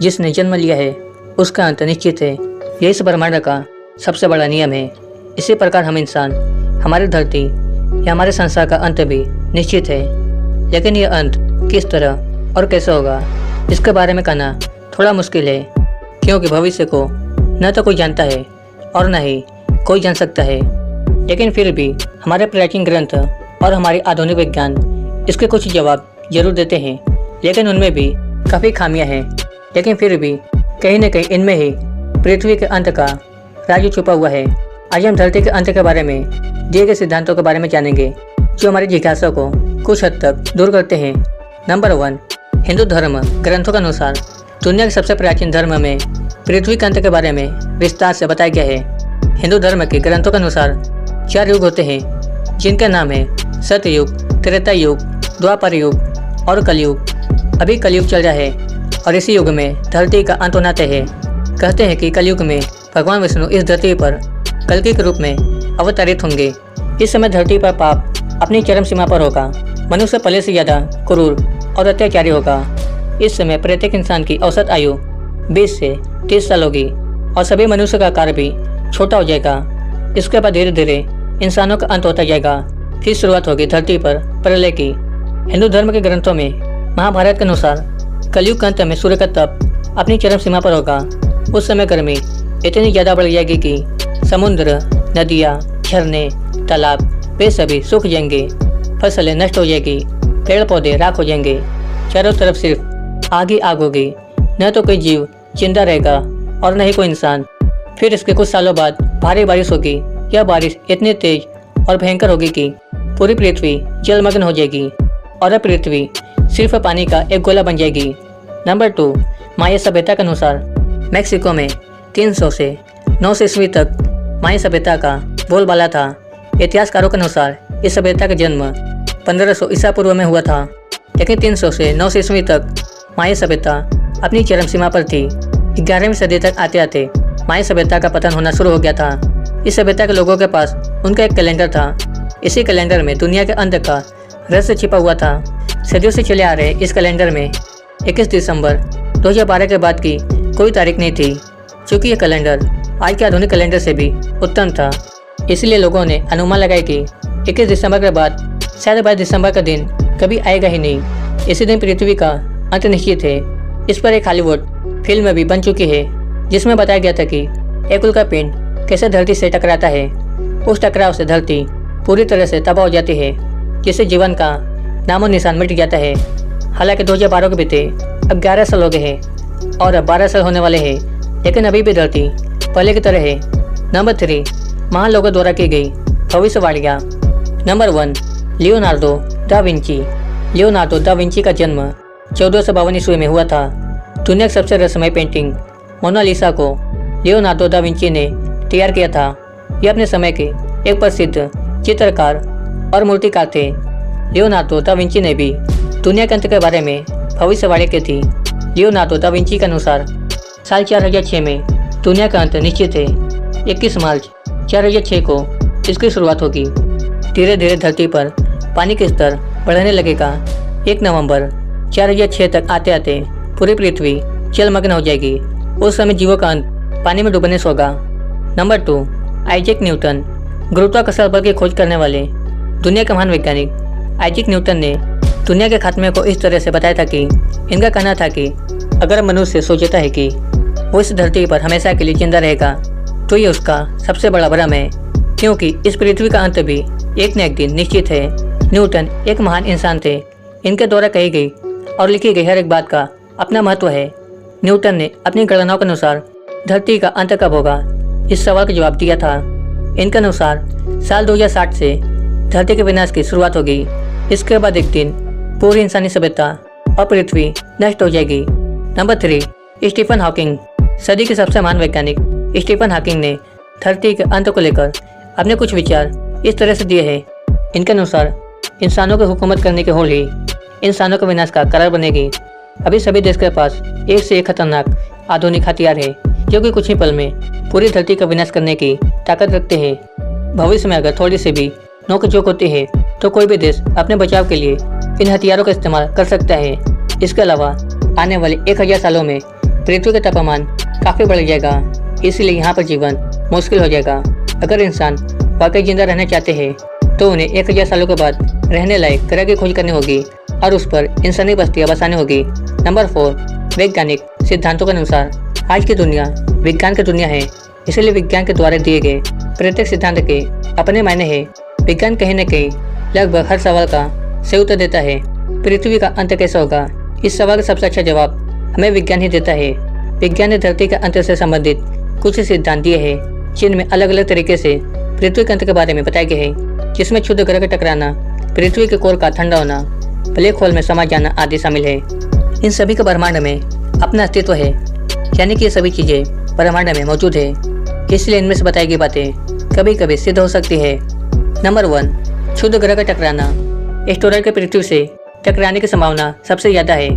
जिसने जन्म लिया है उसका अंत निश्चित है। यह इस ब्रह्मांड का सबसे बड़ा नियम है। इसी प्रकार हम इंसान, हमारी धरती या हमारे संसार का अंत भी निश्चित है। लेकिन यह अंत किस तरह और कैसे होगा, इसके बारे में कहना थोड़ा मुश्किल है, क्योंकि भविष्य को न तो कोई जानता है और न ही कोई जान सकता है। लेकिन फिर भी हमारे प्राचीन ग्रंथ और हमारी आधुनिक विज्ञान इसके कुछ जवाब जरूर देते हैं, लेकिन उनमें भी काफ़ी खामियां हैं। लेकिन फिर भी कहीं न कहीं इनमें ही पृथ्वी के अंत का राज छुपा हुआ है। आज हम धरती के अंत के बारे में दिए गए सिद्धांतों के बारे में जानेंगे, जो हमारी जिज्ञासा को कुछ हद तक दूर करते हैं। नंबर 1, हिंदू धर्म ग्रंथों के अनुसार दुनिया के सबसे प्राचीन धर्म में पृथ्वी के अंत के बारे में विस्तार से बताया गया है। हिंदू धर्म के ग्रंथों के अनुसार 4 युग होते हैं, जिनका नाम है सतयुग, त्रेता युग, द्वापर युग और कलयुग। अभी कलयुग चल रहा है और इसी युग में धरती का अंत होना तय है। कहते हैं कि कलयुग में भगवान विष्णु इस धरती पर कल्कि के रूप में अवतरित होंगे। इस समय धरती पर पाप अपनी चरम सीमा पर होगा। मनुष्य पहले से ज़्यादा क्रूर और अत्याचारी होगा। इस समय प्रत्येक इंसान की औसत आयु 20 से 30 साल होगी और सभी मनुष्य का कार्य भी छोटा हो जाएगा। इसके बाद धीरे धीरे इंसानों का अंत होता जाएगा। फिर शुरुआत होगी धरती पर प्रलय की। हिंदू धर्म के ग्रंथों में महाभारत के अनुसार कलयुग के अंत में सूर्य का तप अपनी चरम सीमा पर होगा। उस समय गर्मी इतनी ज़्यादा बढ़ जाएगी कि समुद्र, नदियाँ, झरने, तालाब वे सभी सूख जाएंगे, फसलें नष्ट हो जाएगी, पेड़ पौधे राख हो जाएंगे, चारों तरफ सिर्फ आग ही आग होगी। न तो कोई जीव जिंदा रहेगा और न ही कोई इंसान। फिर इसके कुछ सालों बाद भारी बारिश होगी। यह बारिश इतनी तेज और भयंकर होगी कि पूरी पृथ्वी जलमग्न हो जाएगी और अब पृथ्वी सिर्फ पानी का एक गोला बन जाएगी। नंबर 2, माया सभ्यता के अनुसार मैक्सिको में 300 से 900 ईस्वी तक माया सभ्यता का बोलबाला था। इतिहासकारों के अनुसार इस सभ्यता का जन्म 1500 ईसा पूर्व में हुआ था, लेकिन 300 से 900 ईस्वी तक माया सभ्यता अपनी चरम सीमा पर थी। 11वीं सदी तक आते आते माया सभ्यता का पतन होना शुरू हो गया था। इस सभ्यता के लोगों के पास उनका एक कैलेंडर था। इसी कैलेंडर में दुनिया के अंत का रहस्य छिपा हुआ था। सदियों से चले आ रहे इस कैलेंडर में 21 दिसंबर 2012 के बाद की कोई तारीख नहीं थी। चूँकि यह कैलेंडर आज के आधुनिक कैलेंडर से भी उत्तम था, इसलिए लोगों ने अनुमान लगाया कि 21 दिसंबर के बाद शायद 22 दिसंबर का दिन कभी आएगा ही नहीं। इसी दिन पृथ्वी का अंत निश्चित है। इस पर एक हॉलीवुड फिल्म भी बन चुकी है, जिसमें बताया गया था कि एक उल्का पिंड कैसे धरती से टकराता है। उस टकराव से धरती पूरी तरह से तबाह हो जाती है, जिससे जीवन का नामो निशान मिट जाता है। हालांकि 2012 के बीते अब 11 साल हो गए हैं और अब 12 साल होने वाले हैं, लेकिन अभी भी धरती पहले की तरह है। नंबर 3, महान लोगों द्वारा की गई भविष्यवाणियाँ। Number 1, Leonardo da Vinci. Leonardo da Vinci का जन्म 1452 ईस्वी में हुआ था। दुनिया की सबसे रहस्यमय पेंटिंग मोनालिसा को लियोनार्डो दा विंची ने तैयार किया था। यह अपने समय के एक प्रसिद्ध चित्रकार और मूर्तिकार थे। लियोनार्डो दा विंची ने भी दुनिया के अंत के बारे में भविष्यवाणी की थी। लियोनार्डो दा विंची के अनुसार साल 4006 में दुनिया का अंत निश्चित है। 21 मार्च 4006 को इसकी शुरुआत होगी। धीरे धीरे धरती पर पानी का स्तर बढ़ने लगेगा। 1 नवंबर 4006 तक आते आते पूरी पृथ्वी जलमग्न हो जाएगी। उस समय जीवों का अंत पानी में डूबने से होगा। Number 2, Isaac Newton. गुरुत्वाकर्षण बल की खोज करने वाले दुनिया के महान वैज्ञानिक आइजैक न्यूटन ने दुनिया के खात्मे को इस तरह से बताया था कि इनका कहना था कि अगर मनुष्य सोचता है कि वो इस धरती पर हमेशा के लिए जिंदा रहेगा, तो ये उसका सबसे बड़ा भ्रम है, क्योंकि इस पृथ्वी का अंत भी एक न एक दिन निश्चित है। न्यूटन एक महान इंसान थे। इनके द्वारा कही गई और लिखी गई हर एक बात का अपना महत्व है। न्यूटन ने अपनी गणनाओं के अनुसार धरती का अंत कब होगा, इस सवाल का जवाब दिया था। इनके अनुसार साल 2060 से धरती के विनाश की शुरुआत होगी। इसके बाद एक दिन पूरी इंसानी सभ्यता और पृथ्वी नष्ट हो जाएगी। Number 3, Stephen Hawking. सदी के सबसे महान वैज्ञानिक स्टीफन हॉकिंग ने धरती के अंत को लेकर अपने कुछ विचार इस तरह से दिए हैं। इनके अनुसार इंसानों की हुकूमत करने की होड़ ही इंसानों के विनाश का कारण बनेगी। अभी सभी देश के पास एक से एक खतरनाक आधुनिक हथियार है, जो कि कुछ ही पल में पूरी धरती का विनाश करने की ताकत रखते हैं। भविष्य में अगर थोड़ी सी भी नोकझोंक होती है तो कोई भी देश अपने बचाव के लिए इन हथियारों का इस्तेमाल कर सकता है। इसके अलावा आने वाले 1000 सालों में पृथ्वी का तापमान काफ़ी बढ़ जाएगा, इसलिए यहाँ पर जीवन मुश्किल हो जाएगा। अगर इंसान वाकई जिंदा रहना चाहते हैं तो उन्हें 1000 सालों के बाद रहने लायक ग्रह की खोज करनी होगी और उस पर इंसानी बस्तियाँ बसानी होगी। नंबर 4, वैज्ञानिक सिद्धांतों के अनुसार आज की दुनिया विज्ञान की दुनिया है, इसलिए विज्ञान के द्वारा दिए गए प्रत्येक सिद्धांत के अपने मायने हैं। विज्ञान कहीं न कहीं लगभग हर सवाल का सही उत्तर देता है। पृथ्वी का अंत कैसा होगा, इस सवाल का सबसे अच्छा जवाब हमें विज्ञान ही देता है। विज्ञान ने धरती के अंत से संबंधित कुछ सिद्धांत दिए हैं जिनमें अलग अलग तरीके से पृथ्वी के अंत के बारे में बताया गया है, जिसमें क्षुद्र ग्रह का टकराना, पृथ्वी के कोर का ठंडा होना, ब्लैक होल में समा जाना आदि शामिल है। इन सभी के ब्रह्मांड में अपना अस्तित्व है, यानी कि ये सभी चीजें ब्रह्मांड में मौजूद है, इसलिए इनमें से बताई गई बातें कभी कभी सिद्ध हो सकती है। नंबर 1, क्षुद्र ग्रह का टकराना। एस्टेरॉयड के पृथ्वी से टकराने की संभावना सबसे ज्यादा है।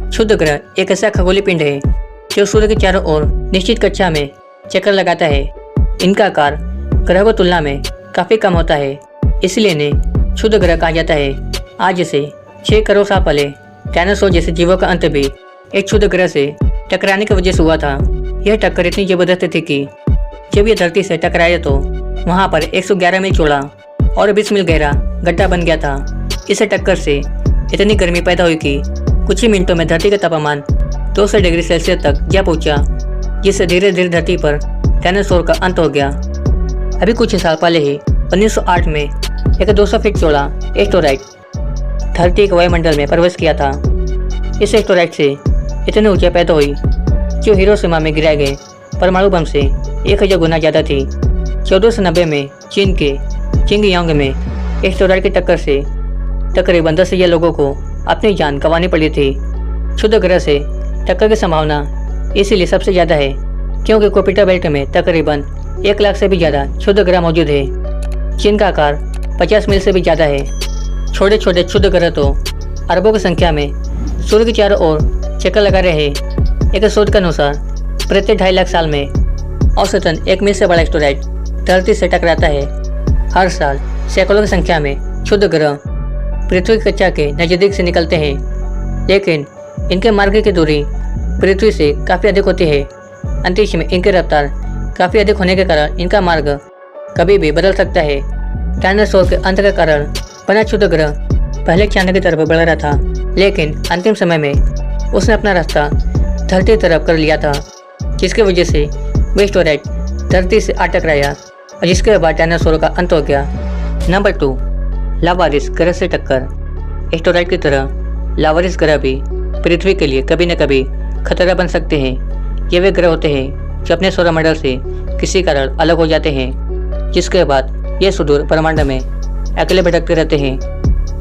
क्षुद्र ग्रह एक ऐसा खगोलीय पिंड है जो सूर्य के चारों ओर निश्चित कक्षा में चक्कर लगाता है। इनका आकार ग्रह की तुलना में काफी कम होता है, इसलिए इन्हें क्षुद्र ग्रह कहा जाता है। आज से 6 करोड़ साल पहले डायनासोर जैसे जीवों का अंत भी एक क्षुद्र ग्रह से टकराने की वजह से हुआ था। यह टक्कर इतनी जबरदस्त थी कि जब यह धरती से टकराया तो वहां पर 111 मील चौड़ा और 20 मील गहरा गड्ढा बन गया था। इस टक्कर से इतनी गर्मी पैदा हुई कि कुछ ही मिनटों में धरती का तापमान 200 डिग्री सेल्सियस तक जा पहुंचा, जिससे धीरे धीरे धरती पर डायनासोर का अंत हो गया। अभी कुछ ही साल पहले ही 1908 में एक 200 फीट चौड़ा एस्टेरॉयड धरती के वायुमंडल में प्रवेश किया था। इस एस्टेरॉयड से इतनी ऊंचाई पैदा हुई जो हिरोशिमा में गिराए गए परमाणु बम से 1000 गुना ज़्यादा थी। 1490 में चीन के चिंगयांग में एस्टेरॉयड की टक्कर से तकरीबन 10,000 लोगों को अपनी जान गंवानी पड़ी थी। क्षुद्र ग्रह से टक्कर की संभावना इसीलिए सबसे ज़्यादा है क्योंकि कुपिटर बेल्ट में तकरीबन 1 लाख से भी ज़्यादा क्षुद्र ग्रह मौजूद है। चीन का आकार 50 मील से भी ज़्यादा है। छोटे छोटे क्षुद्र ग्रह तो अरबों की संख्या में सूर्य के चारों ओर चक्कर लगा रहे हैं। एक शोध के अनुसार प्रत्येक 2.5 लाख साल में औसतन 1 मील से बड़ा एस्टेरॉयड धरती से टकराता है। हर साल सैकड़ों की संख्या में क्षुद्र ग्रह पृथ्वी की कक्षा के नज़दीक से निकलते हैं, लेकिन इनके मार्ग की दूरी पृथ्वी से काफ़ी अधिक होती है। अंतरिक्ष में इनकी रफ्तार काफ़ी अधिक होने के कारण इनका मार्ग कभी भी बदल सकता है। डायनासोर के अंत के कारण बना क्षुद्र ग्रह पहले चांद की तरफ बढ़ रहा था, लेकिन अंतिम समय में उसने अपना रास्ता धरती की तरफ कर लिया था, जिसकी वजह से वो एस्टेरॉयड धरती से आ टकराया और जिसके बाद डायनासोर का अंत हो गया। नंबर 2, लावारिस ग्रह से टक्कर। एस्टेरॉयड की तरह लावारिस ग्रह भी पृथ्वी के लिए कभी न कभी खतरा बन सकते हैं। ये वे ग्रह होते हैं जो अपने सौरमंडल से किसी कारण अलग हो जाते हैं, जिसके बाद ये सुदूर ब्रह्मांड में अकेले भटकते रहते हैं।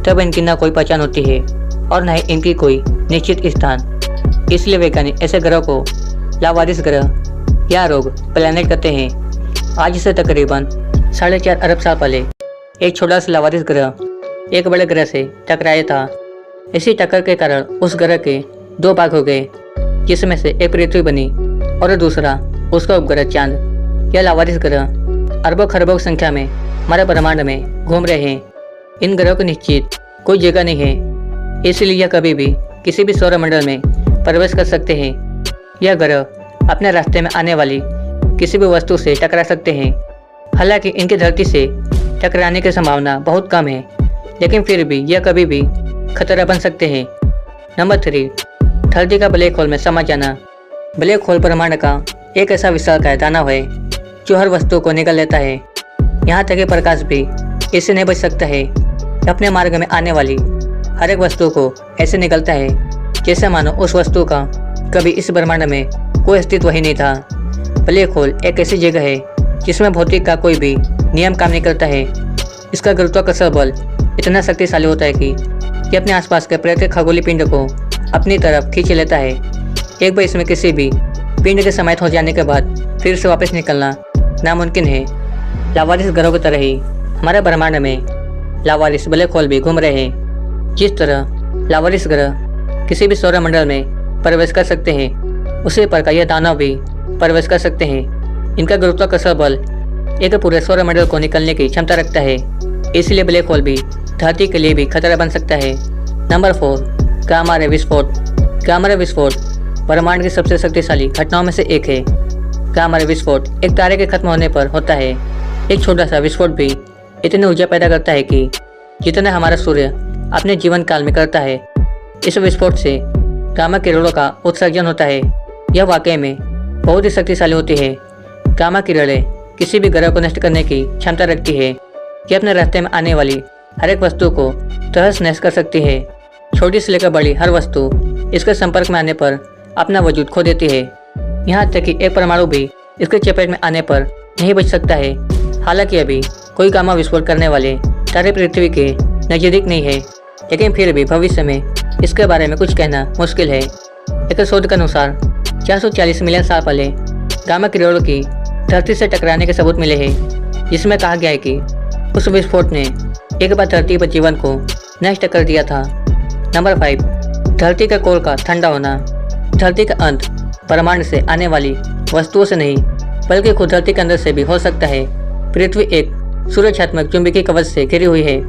तब इनकी ना कोई पहचान होती है और न ही इनकी कोई निश्चित स्थान। इसलिए वैज्ञानिक ऐसे ग्रह को लावारिस ग्रह या रोग प्लैनेट कहते हैं। आज से तकरीबन 4.5 अरब साल पहले एक छोटा सा लावारिस ग्रह एक बड़े ग्रह से टकराया था। इसी टक्कर के कारण उस ग्रह के 2 भाग हो गए, जिसमें से एक पृथ्वी बनी और दूसरा उसका उपग्रह चांद। यह लावारिस ग्रह अरबों खरबों की संख्या में हमारे ब्रह्मांड में घूम रहे हैं। इन ग्रहों की निश्चित कोई जगह नहीं है, इसलिए यह कभी भी किसी भी सौरमंडल में प्रवेश कर सकते हैं। यह ग्रह अपने रास्ते में आने वाली किसी भी वस्तु से टकरा सकते हैं। हालांकि इनकी धरती से टकराने की संभावना बहुत कम है, लेकिन फिर भी यह कभी भी खतरा बन सकते हैं। नंबर 3, धरती का ब्लैक होल में समा जाना। ब्लैक होल ब्रह्मांड का एक ऐसा विशालकाय दानव है जो हर वस्तु को निगल लेता है। यहाँ तक कि प्रकाश भी इससे नहीं बच सकता है। अपने मार्ग में आने वाली हर एक वस्तु को ऐसे निकलता है जैसे मानो उस वस्तु का कभी इस ब्रह्मांड में कोई अस्तित्व ही नहीं था। ब्लैक होल एक ऐसी जगह है जिसमें भौतिक का कोई भी नियम काम नहीं करता है। इसका गुरुत्वाकर्षण बल इतना शक्तिशाली होता है कि यह अपने आसपास के प्रत्येक खगोलीय पिंड को अपनी तरफ खींच लेता है। एक बार इसमें किसी भी पिंड के समाहित हो जाने के बाद फिर से वापस निकलना नामुमकिन है। लावारिस ग्रहों की तरह ही हमारे ब्रह्मांड में लावारिस ब्लैक होल भी घूम रहे हैं। जिस तरह लावारिस ग्रह किसी भी सौरमंडल में प्रवेश कर सकते हैं, उसी प्रकार यह दानव भी प्रवेश कर सकते हैं। इनका गुरुत्वाकर्षण बल एक पूरे सौरमंडल को निकलने की क्षमता रखता है। इसलिए ब्लैक होल भी धरती के लिए भी खतरा बन सकता है। नंबर 4, गामा रे विस्फोट। गामा रे विस्फोट ब्रह्मांड की सबसे शक्तिशाली घटनाओं में से एक है। गामा रे विस्फोट एक तारे के खत्म होने पर होता है। एक छोटा सा विस्फोट भी इतनी ऊर्जा पैदा करता है कि जितना हमारा सूर्य अपने जीवन काल में करता है। इस विस्फोट से गामा किरणों का उत्सर्जन होता है। यह वाकई में बहुत ही शक्तिशाली होती है। गामा किरणें किसी भी ग्रह को नष्ट करने की क्षमता रखती है कि अपने रास्ते में आने वाली हर एक वस्तु को तहस नहस कर सकती है। छोटी से लेकर बड़ी हर वस्तु इसके संपर्क में आने पर अपना वजूद खो देती है। यहाँ तक कि एक परमाणु भी इसके चपेट में आने पर नहीं बच सकता है। हालांकि अभी कोई गामा विस्फोट करने वाले तारे पृथ्वी के नज़दीक नहीं है, लेकिन फिर भी भविष्य में इसके बारे में कुछ कहना मुश्किल है। एक शोध के अनुसार 440 मिलियन साल पहले गामा किरणों की धरती से टकराने के सबूत मिले हैं, जिसमें कहा गया है कि उस विस्फोट ने एक बार धरती पर जीवन को नष्ट कर दिया था। नंबर 5, धरती का कोर का ठंडा होना। धरती का अंत ब्रह्मांड से आने वाली वस्तुओं से नहीं, बल्कि खुद धरती के अंदर से भी हो सकता है। पृथ्वी एक सूर्यात्मक चुंबकीय कवच से घिरी हुई है,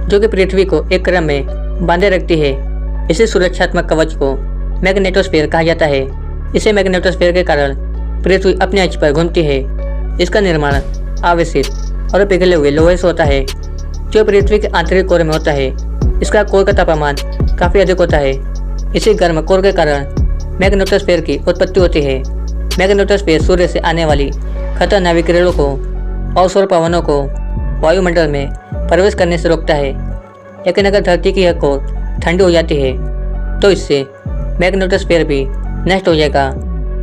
जो कि पृथ्वी को एक क्रम में बांधे रखती है। इसी सूर्यात्मक कवच को मैग्नेटोस्फीयर कहा जाता है। इसे मैग्नेटोस्फीयर के कारण पृथ्वी अपने अक्ष पर घूमती है। इसका निर्माण आवेशित और पिघले हुए लोहे से होता है, जो पृथ्वी के आंतरिक कोर में होता है। इसका कोर का तापमान काफ़ी अधिक होता है। इसी गर्म कोर के कारण मैग्नेटोस्फीयर की उत्पत्ति होती है। मैग्नेटोस्फीयर सूर्य से आने वाली खतरनाक विकिरणों को और सौर पवनों को वायुमंडल में प्रवेश करने से रोकता है। लेकिन अगर धरती की यह कोर ठंडी हो जाती है तो इससे मैग्नेटोस्फीयर भी नष्ट हो जाएगा।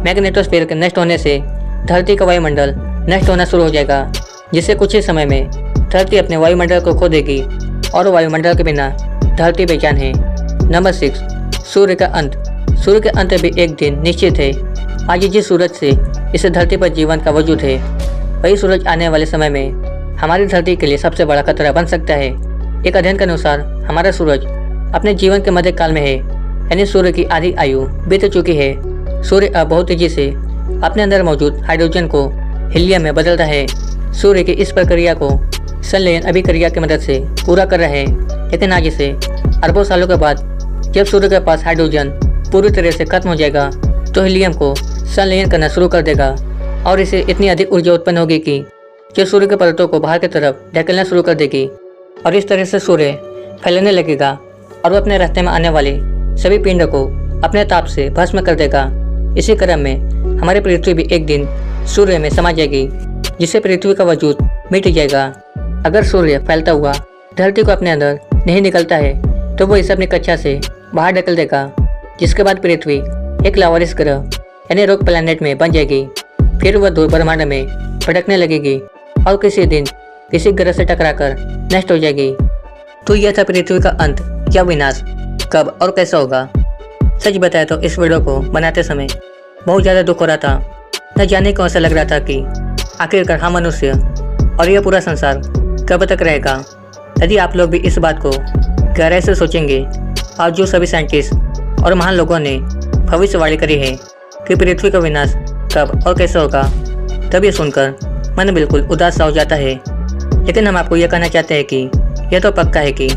मैग्नेटोस्फीयर के नष्ट होने से धरती का वायुमंडल नष्ट होना शुरू हो जाएगा, जिससे कुछ ही समय में धरती अपने वायुमंडल को खो देगी और वायुमंडल के बिना धरती बेजान है। नंबर 6, सूर्य का अंत। सूर्य के अंत भी एक दिन निश्चित है। आज जिस सूरज से इस धरती पर जीवन का वजूद है, वही सूरज आने वाले समय में हमारी धरती के लिए सबसे बड़ा खतरा बन सकता है। एक अध्ययन के अनुसार हमारा सूरज अपने जीवन के मध्य काल में है, यानी सूर्य की आधी आयु बीत चुकी है। सूर्य अब बहुत तेजी से अपने अंदर मौजूद हाइड्रोजन को हीलियम में बदल रहा है। सूर्य की इस प्रक्रिया को संलयन अभिक्रिया की मदद से पूरा कर रहा है, लेकिन आज से अरबों सालों के बाद जब सूर्य के पास हाइड्रोजन पूरी तरह से खत्म हो जाएगा तो हीलियम को संलयन करना शुरू कर देगा और इससे इतनी अधिक ऊर्जा उत्पन्न होगी कि जो सूर्य के परतों को बाहर की तरफ ढकेलना शुरू कर देगी और इस तरह से सूर्य फैलने लगेगा और वो अपने रास्ते में आने वाले सभी पिंड को अपने ताप से भस्म कर देगा। इसी क्रम में हमारी पृथ्वी भी एक दिन सूर्य में समा जाएगी, जिससे पृथ्वी का वजूद मिट जाएगा। अगर सूर्य फैलता हुआ धरती को अपने अंदर नहीं निकलता है तो वो इसे अपनी कक्षा से बाहर ढकेल देगा, जिसके बाद पृथ्वी एक लावारिस ग्रह यानी रॉक प्लैनेट में बन जाएगी। फिर वह दूर ब्रह्मांड में भटकने लगेगी और किसी दिन किसी ग्रह से टकराकर नष्ट हो जाएगी। तो यह था पृथ्वी का अंत या विनाश कब और कैसा होगा। सच बताया तो इस वीडियो को बनाते समय बहुत ज़्यादा दुख हो रहा था। न जाने क्यों ऐसा लग रहा था कि आखिरकार हम मनुष्य और यह पूरा संसार कब तक रहेगा। यदि आप लोग भी इस बात को गहराई से सोचेंगे और जो सभी साइंटिस्ट और महान लोगों ने भविष्यवाणी करी है कि पृथ्वी का विनाश कब और कैसे होगा, तब ये सुनकर मन बिल्कुल उदास सा हो जाता है। लेकिन हम आपको यह कहना चाहते हैं कि यह तो पक्का है कि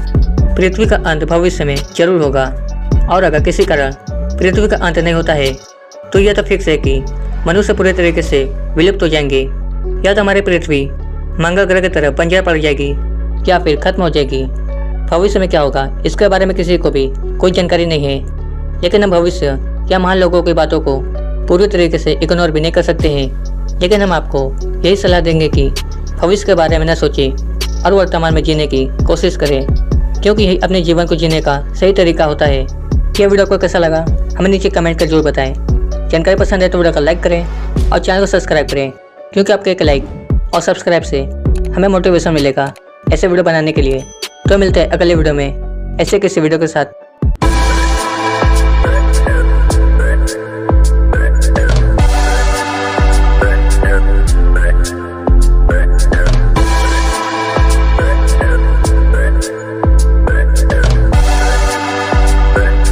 पृथ्वी का अंत भविष्य में जरूर होगा, और अगर किसी कारण पृथ्वी का अंत नहीं होता है तो यह तो फिक्स है कि मनुष्य पूरे तरीके से विलुप्त हो जाएंगे, या तो हमारी पृथ्वी मंगल ग्रह की तरफ बंजर पड़ जाएगी या फिर खत्म हो जाएगी। भविष्य में क्या होगा इसके बारे में किसी को भी कोई जानकारी नहीं है, लेकिन हम भविष्य या महान लोगों की बातों को पूरी तरीके से इग्नोर भी नहीं कर सकते हैं। लेकिन हम आपको यही सलाह देंगे कि भविष्य के बारे में न सोचें और वर्तमान में जीने की कोशिश करें, क्योंकि यही अपने जीवन को जीने का सही तरीका होता है। यह वीडियो को कैसा लगा हमें नीचे कमेंट कर जरूर बताएं। जानकारी पसंद है तो वीडियो को लाइक करें और चैनल को सब्सक्राइब करें, क्योंकि आपके एक लाइक और सब्सक्राइब से हमें मोटिवेशन मिलेगा ऐसे वीडियो बनाने के लिए। तो मिलते हैं अगले वीडियो में ऐसे किसी वीडियो के साथ।